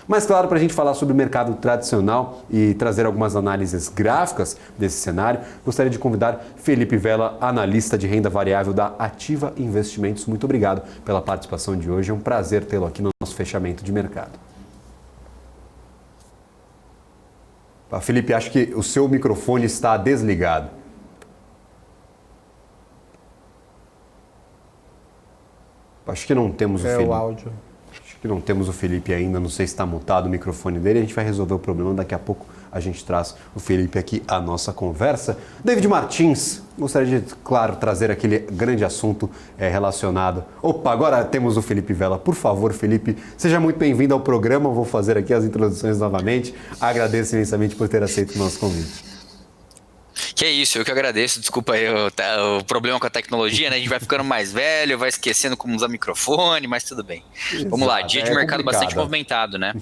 Mas claro, para a gente falar sobre o mercado tradicional e trazer algumas análises gráficas desse cenário, gostaria de convidar Felipe Vella, analista de renda variável da Ativa Investimentos. Muito obrigado pela participação de hoje, é um prazer tê-lo aqui no nosso fechamento de mercado. Felipe, acho que o seu microfone está desligado. Acho que não temos o Felipe. O áudio. Acho que não temos o Felipe ainda, não sei se está mutado o microfone dele. A gente vai resolver o problema, daqui a pouco a gente traz o Felipe aqui à nossa conversa. David Martins, gostaria de, claro, trazer aquele grande assunto relacionado... Opa, agora temos o Felipe Vella. Por favor, Felipe, seja muito bem-vindo ao programa. Eu vou fazer aqui as introduções novamente. Agradeço imensamente por ter aceito o nosso convite. Que é isso, eu que agradeço, desculpa aí o problema com a tecnologia, né? A gente vai ficando mais velho, vai esquecendo como usar microfone, mas tudo bem. Exato, vamos lá, dia de mercado complicado. Bastante movimentado, né?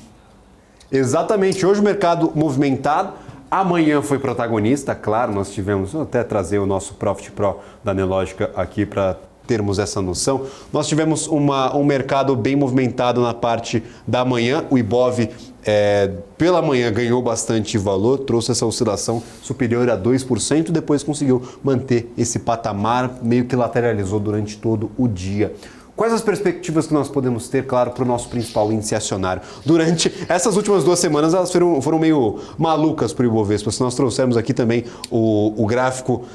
Exatamente, hoje o mercado movimentado, amanhã foi protagonista, claro, nós tivemos, vou até trazer o nosso Profit Pro da Nelogica aqui para termos essa noção. Nós tivemos um mercado bem movimentado na parte da manhã, o Ibov pela manhã ganhou bastante valor, trouxe essa oscilação superior a 2%, depois conseguiu manter esse patamar, meio que lateralizou durante todo o dia. Quais as perspectivas que nós podemos ter, claro, para o nosso principal índice acionário? Durante essas últimas 2 semanas, elas foram meio malucas para o Ibovespa. Se nós trouxermos aqui também o gráfico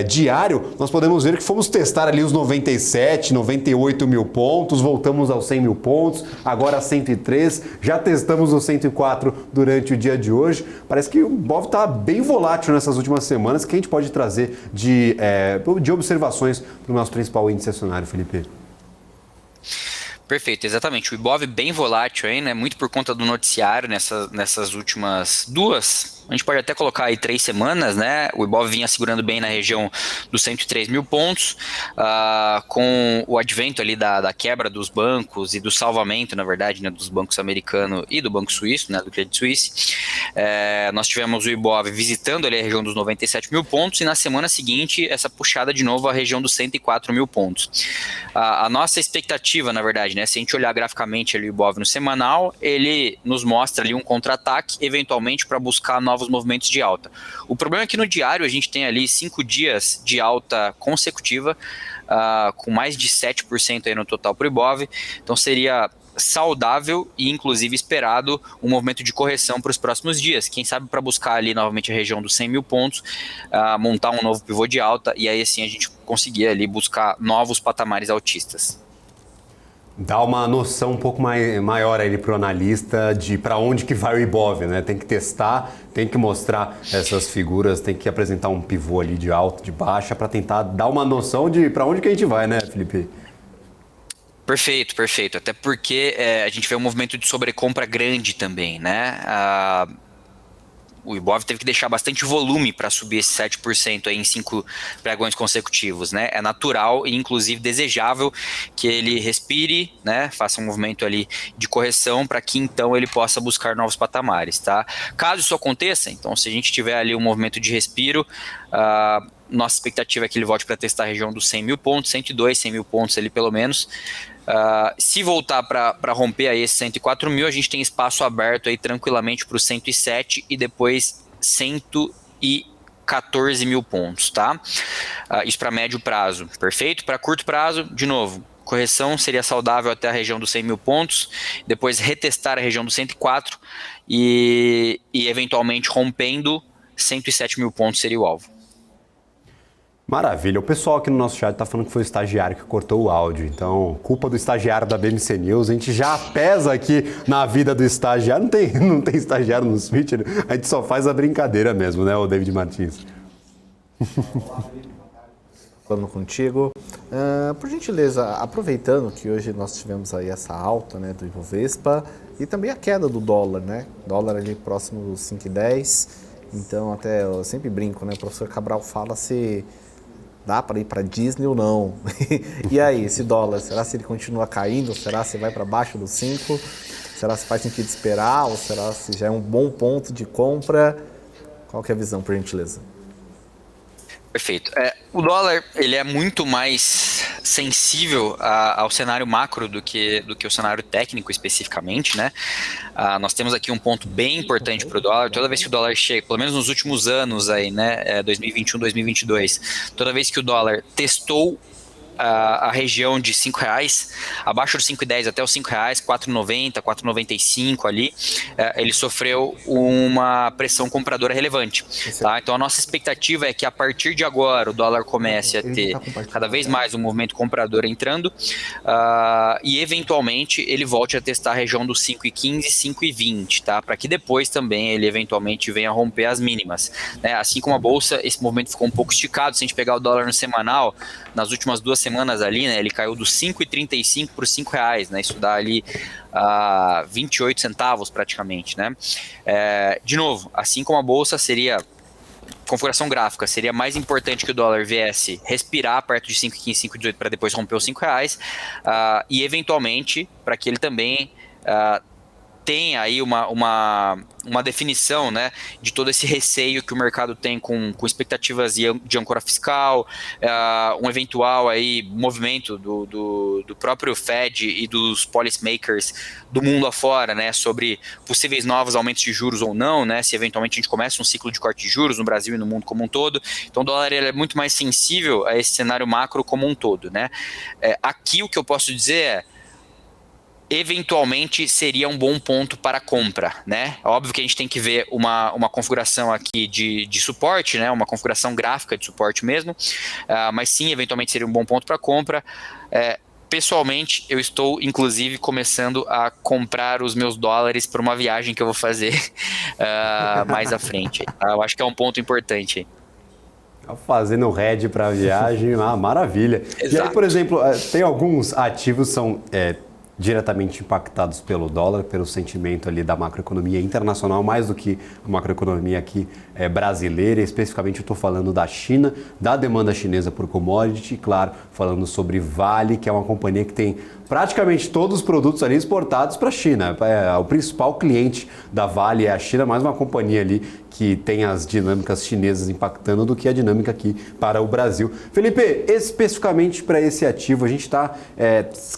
diário, nós podemos ver que fomos testar ali os 97, 98 mil pontos, voltamos aos 100 mil pontos, agora 103, já testamos os 104 durante o dia de hoje. Parece que o Ibov está bem volátil nessas últimas semanas. O que a gente pode trazer de observações para o nosso principal índice acionário, Felipe? Perfeito, exatamente. O Ibov bem volátil aí, né? Muito por conta do noticiário nessas últimas 2. A gente pode até colocar aí 3 semanas, né? O Ibov vinha segurando bem na região dos 103 mil pontos, com o advento ali da quebra dos bancos e do salvamento, na verdade, né, dos bancos americanos e do Banco Suíço, né, do Credit Suisse. Nós tivemos o Ibov visitando ali a região dos 97 mil pontos e na semana seguinte essa puxada de novo à região dos 104 mil pontos. A nossa expectativa, na verdade, né, se a gente olhar graficamente ali o Ibov no semanal, ele nos mostra ali um contra-ataque, eventualmente para buscar novos movimentos de alta. O problema é que no diário a gente tem ali 5 dias de alta consecutiva, com mais de 7% aí no total para o Ibov, então seria saudável e inclusive esperado um movimento de correção para os próximos dias, quem sabe para buscar ali novamente a região dos 100 mil pontos, montar um novo pivô de alta e aí assim a gente conseguir ali buscar novos patamares altistas. Dá uma noção um pouco maior aí para o analista de para onde que vai o Ibov, né? Tem que testar, tem que mostrar essas figuras, tem que apresentar um pivô ali de alta, de baixa, para tentar dar uma noção de para onde que a gente vai, né, Felipe? Perfeito, perfeito. Até porque a gente vê um movimento de sobrecompra grande também, né? O Ibov teve que deixar bastante volume para subir esse 7% aí em 5 pregões consecutivos, né? É natural e inclusive desejável que ele respire, né? Faça um movimento ali de correção para que então ele possa buscar novos patamares, tá? Caso isso aconteça, então se a gente tiver ali um movimento de respiro, nossa expectativa é que ele volte para testar a região dos 100 mil pontos, 102, 100 mil pontos ali pelo menos. Se voltar para romper aí esse 104 mil, a gente tem espaço aberto aí tranquilamente para o 107 e depois 114 mil pontos, tá? Isso para médio prazo, perfeito? Para curto prazo, de novo, correção seria saudável até a região dos 100 mil pontos, depois retestar a região dos 104 e eventualmente rompendo 107 mil pontos seria o alvo. Maravilha. O pessoal aqui no nosso chat está falando que foi o estagiário que cortou o áudio. Então, culpa do estagiário da BMC News. A gente já pesa aqui na vida do estagiário. Não tem estagiário no Switch. A gente só faz a brincadeira mesmo, né, o David Martins? Falando contigo. Por gentileza, aproveitando que hoje nós tivemos aí essa alta, né, do Ibovespa e também a queda do dólar, né? Dólar ali próximo dos 5,10. Então, até eu sempre brinco, né? O professor Cabral fala se dá para ir para Disney ou não. E aí, esse dólar, será se ele continua caindo? Será se vai para baixo dos 5? Será se faz sentido esperar? Ou será se já é um bom ponto de compra? Qual que é a visão, por gentileza? Perfeito. O dólar, ele é muito mais sensível ao cenário macro do que o cenário técnico especificamente, né? Nós temos aqui um ponto bem importante para o dólar. Toda vez que o dólar chega, pelo menos nos últimos anos aí, né, 2021, 2022, toda vez que o dólar testou a região de R$5, abaixo dos 5,10 até os R$5, 4,90, 4,95 ali, ele sofreu uma pressão compradora relevante. Tá? Então a nossa expectativa é que a partir de agora o dólar comece a ter cada vez mais um movimento comprador entrando e eventualmente ele volte a testar a região dos 5,15, 5,20, tá? Para que depois também ele eventualmente venha romper as mínimas. Né? Assim como a bolsa, esse movimento ficou um pouco esticado. Se a gente pegar o dólar no semanal, nas últimas 2 semanas ali, né, ele caiu dos 5,35 para os R$5, né, isso dá ali 28 centavos praticamente, né. De novo, assim como a bolsa seria, configuração gráfica, seria mais importante que o dólar viesse respirar perto de 5,15, 5,18 para depois romper os R$5 e eventualmente para que ele também tem aí uma definição, né, de todo esse receio que o mercado tem com expectativas de âncora fiscal, um eventual aí movimento do próprio Fed e dos policymakers do mundo afora, né, sobre possíveis novos aumentos de juros ou não, né, se eventualmente a gente começa um ciclo de corte de juros no Brasil e no mundo como um todo. Então o dólar ele é muito mais sensível a esse cenário macro como um todo, né. Aqui o que eu posso dizer é, eventualmente seria um bom ponto para compra, né? Óbvio que a gente tem que ver uma configuração aqui de suporte, né? Uma configuração gráfica de suporte mesmo, mas sim, eventualmente seria um bom ponto para compra. Pessoalmente, eu estou, inclusive, começando a comprar os meus dólares para uma viagem que eu vou fazer mais à frente. Eu acho que é um ponto importante. Fazendo hedge para a viagem, maravilha. Exato. E aí, por exemplo, tem alguns ativos que são diretamente impactados pelo dólar, pelo sentimento ali da macroeconomia internacional, mais do que a macroeconomia aqui brasileira. Especificamente eu estou falando da China, da demanda chinesa por commodity, e claro, falando sobre Vale, que é uma companhia que tem praticamente todos os produtos ali exportados para a China. O principal cliente da Vale é a China, mais uma companhia ali que tem as dinâmicas chinesas impactando do que a dinâmica aqui para o Brasil. Felipe, especificamente para esse ativo, a gente está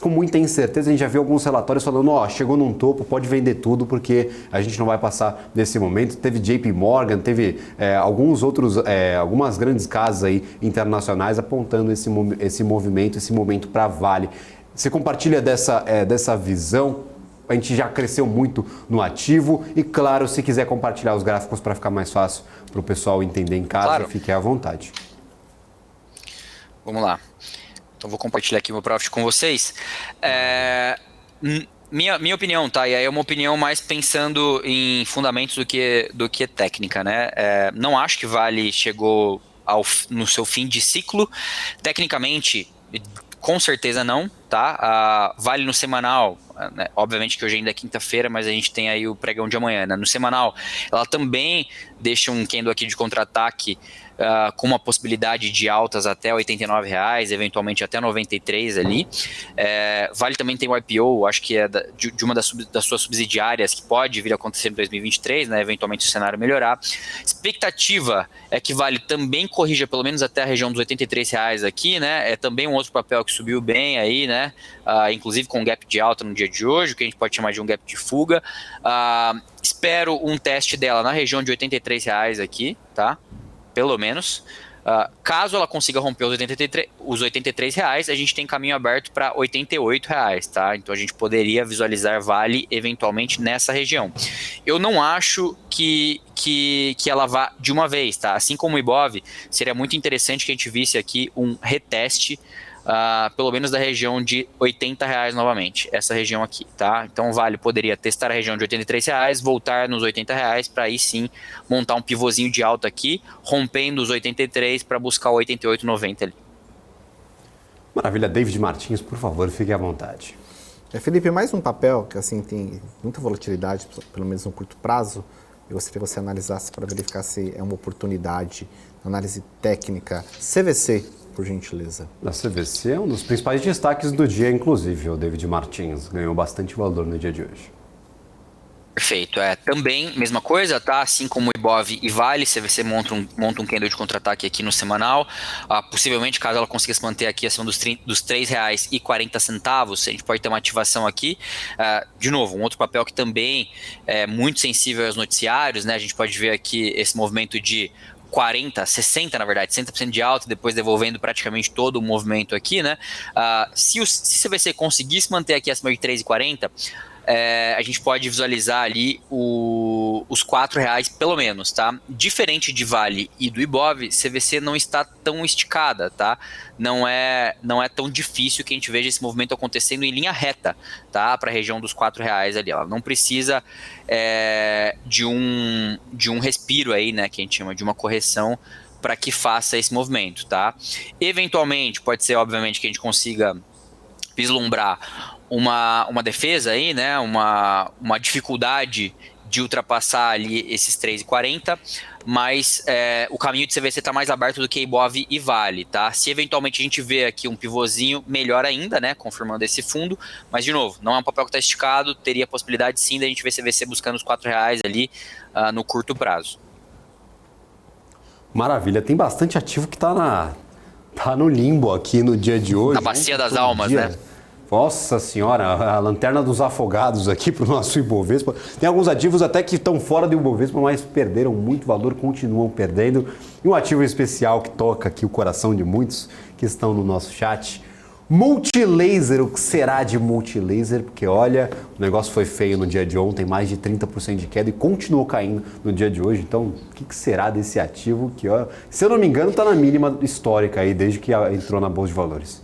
com muita incerteza, a gente já viu alguns relatórios falando, chegou num topo, pode vender tudo porque a gente não vai passar desse momento. Teve JP Morgan, teve algumas grandes casas aí internacionais apontando esse movimento, esse momento para Vale. Você compartilha dessa visão? A gente já cresceu muito no ativo e, claro, se quiser compartilhar os gráficos para ficar mais fácil para o pessoal entender em casa, claro, fique à vontade. Vamos lá. Então, vou compartilhar aqui o meu profit com vocês. Minha opinião, tá? E aí é uma opinião mais pensando em fundamentos do que técnica, né? Não acho que Vale chegou no seu fim de ciclo. Tecnicamente, com certeza não, tá? Vale no semanal, né? Obviamente que hoje ainda é quinta-feira, mas a gente tem aí o pregão de amanhã, né? No semanal, ela também deixa um candle aqui de contra-ataque com uma possibilidade de altas até R$ 89,00, eventualmente até 93 ali. Vale também tem o IPO, acho que é de uma das suas subsidiárias, que pode vir a acontecer em 2023, né, eventualmente o cenário melhorar. Expectativa é que Vale também corrija pelo menos até a região dos R$ 83,00 aqui, né, é também um outro papel que subiu bem aí, né, inclusive com um gap de alta no dia de hoje, o que a gente pode chamar de um gap de fuga. Espero um teste dela na região de R$ 83,00 aqui, tá? Pelo menos. Caso ela consiga romper os R$ 83,00, a gente tem caminho aberto para R$ 88,00, tá? Então a gente poderia visualizar Vale eventualmente nessa região. Eu não acho que ela vá de uma vez, tá? Assim como o Ibov, seria muito interessante que a gente visse aqui um reteste pelo menos da região de R$ 80,00 novamente, essa região aqui, tá? Então Vale poderia testar a região de R$ 83,00, voltar nos R$ 80,00 para aí sim montar um pivôzinho de alta aqui, rompendo os 83 para buscar o 88,90 ali. Maravilha, David Martins, por favor, fique à vontade. Felipe, mais um papel que assim tem muita volatilidade, pelo menos no curto prazo. Eu gostaria que você analisasse para verificar se é uma oportunidade, análise técnica, CVC, por gentileza. A CVC é um dos principais destaques do dia, inclusive, o David Martins ganhou bastante valor no dia de hoje. Perfeito, também mesma coisa, tá? Assim como o Ibov e Vale, CVC monta um candle de contra-ataque aqui no semanal, possivelmente caso ela consiga se manter aqui acima dos R$3,40, a gente pode ter uma ativação aqui, de novo, um outro papel que também é muito sensível aos noticiários, né? A gente pode ver aqui esse movimento de 40, 60 na verdade, 60% de alta, depois devolvendo praticamente todo o movimento aqui, né? Se o CVC conseguisse manter aqui acima de 3,40, a gente pode visualizar ali os R$4 pelo menos, tá? Diferente de Vale e do Ibov, CVC não está tão esticada, tá? Não é tão difícil que a gente veja esse movimento acontecendo em linha reta, tá? Para a região dos R$4 ali. Ela não precisa de um respiro aí, né? Que a gente chama de uma correção para que faça esse movimento, tá? Eventualmente, pode ser, obviamente, que a gente consiga vislumbrar uma defesa aí, né? Uma dificuldade de ultrapassar ali esses 3,40, mas o caminho de CVC está mais aberto do que Ibov e Vale, tá? Se eventualmente a gente vê aqui um pivôzinho, melhor ainda, né? Confirmando esse fundo, mas de novo, não é um papel que está esticado, teria a possibilidade sim da gente ver CVC buscando os R$4 ali no curto prazo. Maravilha, tem bastante ativo que tá no limbo aqui no dia de hoje. Na bacia das almas, né? Nossa senhora, a lanterna dos afogados aqui para o nosso Ibovespa. Tem alguns ativos até que estão fora do Ibovespa, mas perderam muito valor, continuam perdendo. E um ativo especial que toca aqui o coração de muitos que estão no nosso chat. Multilaser, o que será de Multilaser? Porque olha, o negócio foi feio no dia de ontem, mais de 30% de queda e continuou caindo no dia de hoje. Então, o que será desse ativo que, ó, se eu não me engano, está na mínima histórica aí, desde que entrou na Bolsa de Valores?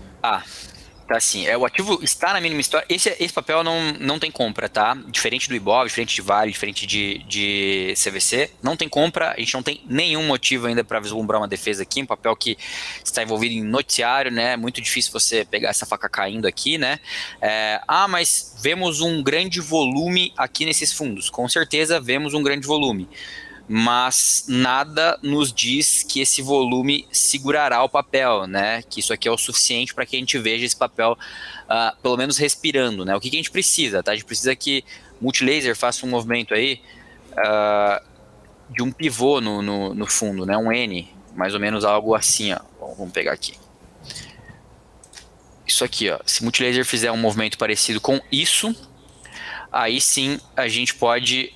Tá assim, o ativo está na mínima história. Esse papel não tem compra, tá? Diferente do Ibov, diferente de Vale, diferente de CVC, não tem compra. A gente não tem nenhum motivo ainda para vislumbrar uma defesa aqui. Um papel que está envolvido em noticiário, né? Muito difícil você pegar essa faca caindo aqui, né? Mas vemos um grande volume aqui nesses fundos. Com certeza vemos um grande volume. Mas nada nos diz que esse volume segurará o papel, né? Que isso aqui é o suficiente para que a gente veja esse papel, pelo menos respirando, né? O que a gente precisa, tá? A gente precisa que Multilaser faça um movimento aí de um pivô no fundo, né? Um N, mais ou menos algo assim, ó. Bom, vamos pegar aqui. Isso aqui, ó. Se Multilaser fizer um movimento parecido com isso, aí sim a gente pode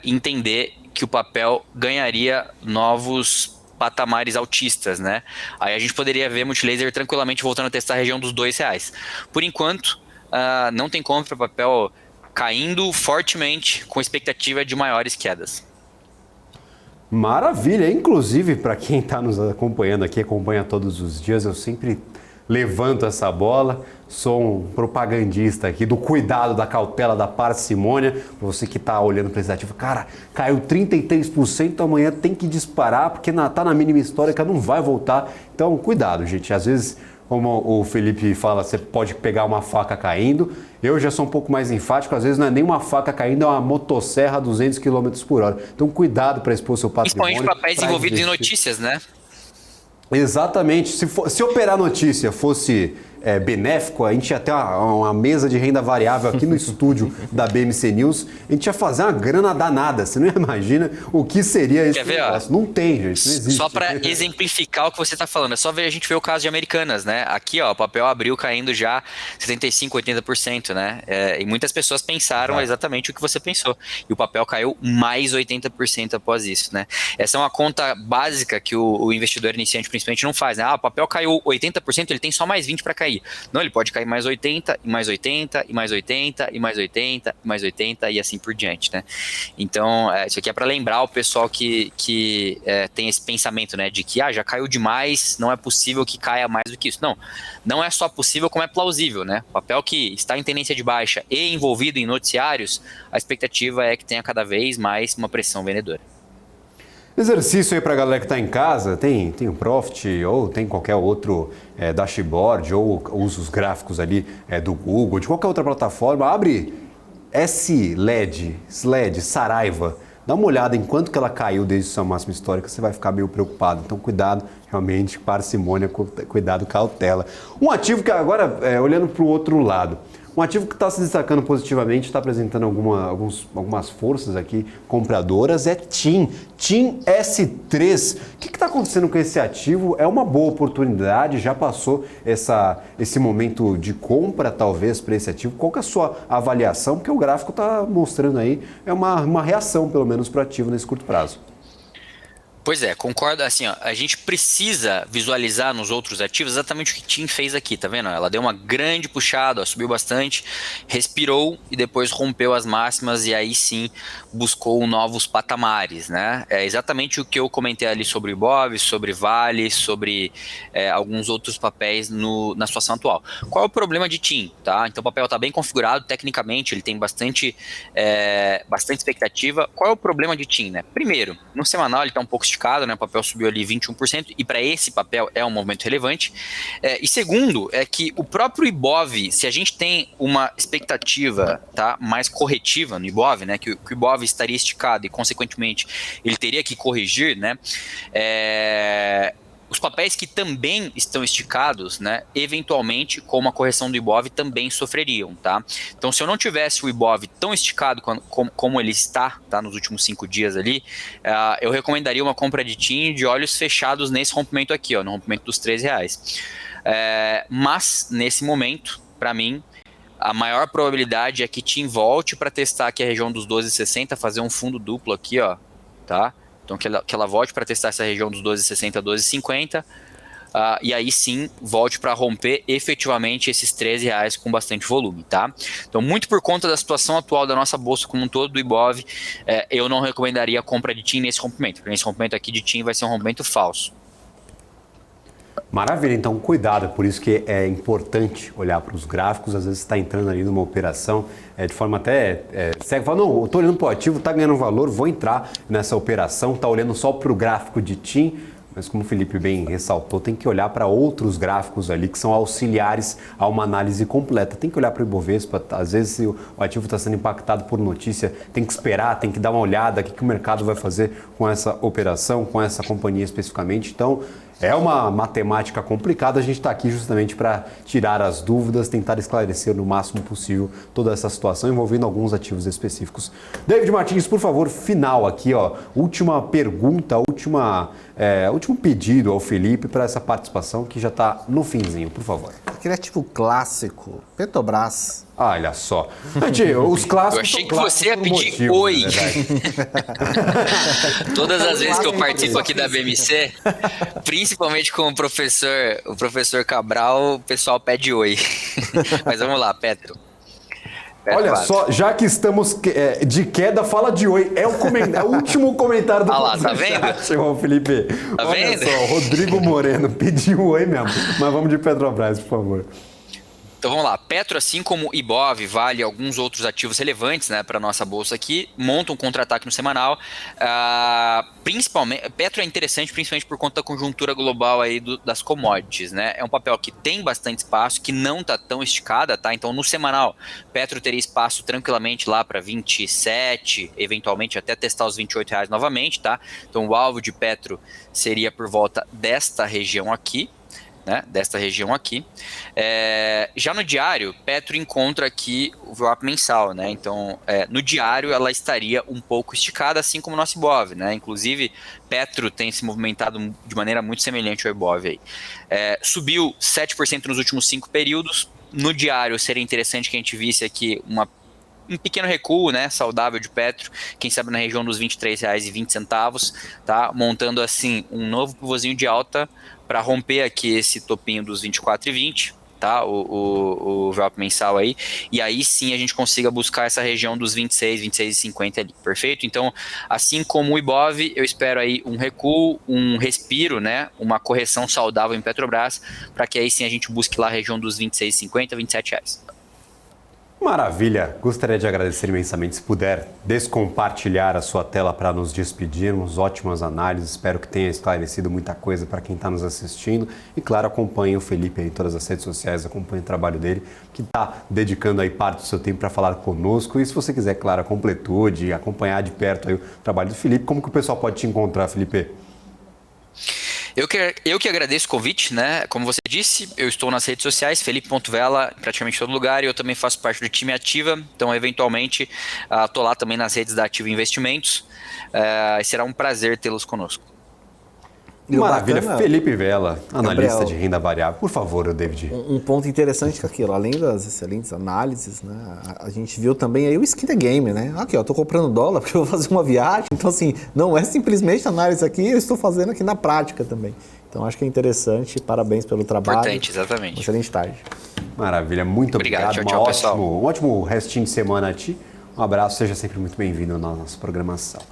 entender que o papel ganharia novos patamares altistas, né? Aí a gente poderia ver Multilaser tranquilamente voltando a testar a região dos R$2. Por enquanto, não tem compra, papel caindo fortemente com expectativa de maiores quedas. Maravilha! Inclusive, para quem está nos acompanhando aqui, acompanha todos os dias, eu sempre levanto essa bola, sou um propagandista aqui do cuidado, da cautela, da parcimônia. Para você que está olhando para esse ativo, cara, caiu 33%, amanhã tem que disparar porque está na mínima histórica, não vai voltar. Então, cuidado, gente. Às vezes, como o Felipe fala, você pode pegar uma faca caindo. Eu já sou um pouco mais enfático, às vezes não é nem uma faca caindo, é uma motosserra a 200 km por hora. Então, cuidado para expor seu patrimônio. Principalmente papéis envolvidos em notícias, né? Exatamente. Se operar notícia fosse benéfico, a gente ia ter uma mesa de renda variável aqui no estúdio da BMC News, a gente ia fazer uma grana danada. Você não imagina o que seria esse negócio. Não tem, gente, não existe. Só para exemplificar o que você está falando, é só ver, a gente vê o caso de Americanas, né? Aqui, ó, o papel abriu caindo já 75%, 80%, né? E muitas pessoas pensaram exatamente o que você pensou. E o papel caiu mais 80% após isso, né? Essa é uma conta básica que o investidor iniciante principalmente não faz, né? O papel caiu 80%, ele tem só mais 20% para cair. Não, ele pode cair mais 80, e mais 80, e mais 80, e mais 80, e mais 80, e assim por diante, né? Então, isso aqui é para lembrar o pessoal que tem esse pensamento, né? De que, já caiu demais, não é possível que caia mais do que isso. Não é só possível, como é plausível, né? O papel que está em tendência de baixa e envolvido em noticiários, a expectativa é que tenha cada vez mais uma pressão vendedora. Exercício aí para a galera que está em casa, tem o Profit ou tem qualquer outro dashboard ou usa os gráficos ali do Google, de qualquer outra plataforma, abre SLED, Saraiva, dá uma olhada em quanto que ela caiu desde sua máxima histórica, você vai ficar meio preocupado. Então cuidado, realmente, parcimônia, cuidado, cautela. Um ativo que agora, olhando para o outro lado, Um ativo que está se destacando positivamente, está apresentando algumas forças aqui compradoras, é TIM. TIM S3. O que está acontecendo com esse ativo? É uma boa oportunidade? Já passou esse momento de compra, talvez, para esse ativo? Qual que é a sua avaliação? Porque o gráfico está mostrando aí uma reação, pelo menos, para o ativo nesse curto prazo. Pois é, concordo. Assim, ó, a gente precisa visualizar nos outros ativos exatamente o que TIM fez aqui, tá vendo? Ela deu uma grande puxada, ó, subiu bastante, respirou e depois rompeu as máximas e aí sim buscou novos patamares, né? É exatamente o que eu comentei ali sobre o Ibov, sobre Vale, sobre alguns outros papéis na situação atual. Qual é o problema de TIM, tá? Então o papel está bem configurado tecnicamente, ele tem bastante expectativa. Qual é o problema de TIM, né? Primeiro, no semanal ele está um pouco esticado, né? O papel subiu ali 21% e para esse papel é um movimento relevante. E segundo, é que o próprio Ibov, se a gente tem uma expectativa, tá, mais corretiva no Ibov, né? Que o Ibov estaria esticado e consequentemente ele teria que corrigir, né? Os papéis que também estão esticados, né, eventualmente, com uma correção do Ibov, também sofreriam, tá? Então, se eu não tivesse o Ibov tão esticado como ele está, tá, nos últimos 5 dias ali, eu recomendaria uma compra de TIM de olhos fechados nesse rompimento aqui, ó, no rompimento dos R$13. Mas, nesse momento, para mim, a maior probabilidade é que TIM volte para testar aqui a região dos 12,60, fazer um fundo duplo aqui, ó, tá? Então que ela volte para testar essa região dos 12,60 12,50 e aí sim volte para romper efetivamente esses R$13 com bastante volume, tá? Então muito por conta da situação atual da nossa bolsa como um todo, do Ibov, eu não recomendaria a compra de TIM nesse rompimento, porque esse rompimento aqui de TIM vai ser um rompimento falso. Maravilha, então cuidado, por isso que é importante olhar para os gráficos, às vezes você está entrando ali numa operação de forma até cega, fala, não, eu estou olhando para o ativo, está ganhando valor, vou entrar nessa operação, está olhando só para o gráfico de TIM, mas como o Felipe bem ressaltou, tem que olhar para outros gráficos ali que são auxiliares a uma análise completa. Tem que olhar para o Ibovespa, às vezes se o ativo está sendo impactado por notícia, tem que esperar, tem que dar uma olhada, o que o mercado vai fazer com essa operação, com essa companhia especificamente. Então, é uma matemática complicada, a gente está aqui justamente para tirar as dúvidas, tentar esclarecer no máximo possível toda essa situação envolvendo alguns ativos específicos. David Martins, por favor, final aqui, ó, última pergunta, último pedido ao Felipe para essa participação que já está no finzinho, por favor. Aquele ativo clássico, Petrobras. Olha só. Gente, os clássicos. Eu achei que você ia pedir oi. Todas as vezes que eu participo aqui da BMC, principalmente com o professor Cabral, o pessoal pede oi. Mas vamos lá, Petro. Olha só, já que estamos de queda, fala de oi. É o último comentário do lá, tá vendo? Felipe. Tá Olha vendo? só, Rodrigo Moreno pediu oi mesmo. Mas vamos de Petrobras, por favor. Então vamos lá, Petro, assim como Ibov, Vale e alguns outros ativos relevantes, né, para a nossa bolsa aqui, montam um contra-ataque no semanal. Principalmente, Petro é interessante principalmente por conta da conjuntura global aí das commodities, né? É um papel que tem bastante espaço, que não está tão esticada, tá? Então no semanal, Petro teria espaço tranquilamente lá para 27, eventualmente até testar os R$28 novamente, tá? Então o alvo de Petro seria por volta desta região aqui. Né, desta região aqui. Já no diário, Petro encontra aqui o VWAP mensal, né? Então, no diário ela estaria um pouco esticada, assim como o nosso Ibov, né? Inclusive, Petro tem se movimentado de maneira muito semelhante ao Ibov aí. Subiu 7% nos últimos 5 períodos. No diário, seria interessante que a gente visse aqui um pequeno recuo, né, saudável de Petro, quem sabe na região dos R$23,20, tá? Montando assim um novo pivôzinho de alta para romper aqui esse topinho dos 24,20, tá? O VWAP mensal aí, e aí sim a gente consiga buscar essa região dos 26, 26,50 ali, perfeito? Então, assim como o Ibov, eu espero aí um recuo, um respiro, né, uma correção saudável em Petrobras, para que aí sim a gente busque lá a região dos 26,50, R$27. Maravilha! Gostaria de agradecer imensamente se puder descompartilhar a sua tela para nos despedirmos. Ótimas análises, espero que tenha esclarecido muita coisa para quem está nos assistindo. E claro, acompanhe o Felipe aí em todas as redes sociais, acompanhe o trabalho dele, que está dedicando aí parte do seu tempo para falar conosco. E se você quiser, claro, a completude, acompanhar de perto aí o trabalho do Felipe, como que o pessoal pode te encontrar, Felipe? Eu que agradeço o convite, né? Como você disse, eu estou nas redes sociais, Felipe.Vela, em praticamente todo lugar, e eu também faço parte do time Ativa, então eventualmente estou lá também nas redes da Ativa Investimentos. Será um prazer tê-los conosco. Maravilha. Bacana, Felipe Vela, analista Gabriel, de renda variável. Por favor, David. um ponto interessante que aquilo, além das excelentes análises, né, a gente viu também aí o skin the game, né? Aqui, ó, tô comprando dólar porque eu vou fazer uma viagem, então assim, não é simplesmente análise aqui, eu estou fazendo aqui na prática também. Então acho que é interessante, parabéns pelo trabalho. Importante, exatamente. Excelente tarde. Maravilha, muito obrigado. Obrigado. Tchau, pessoal. Um ótimo restinho de semana a ti. Um abraço, seja sempre muito bem-vindo na nossa programação.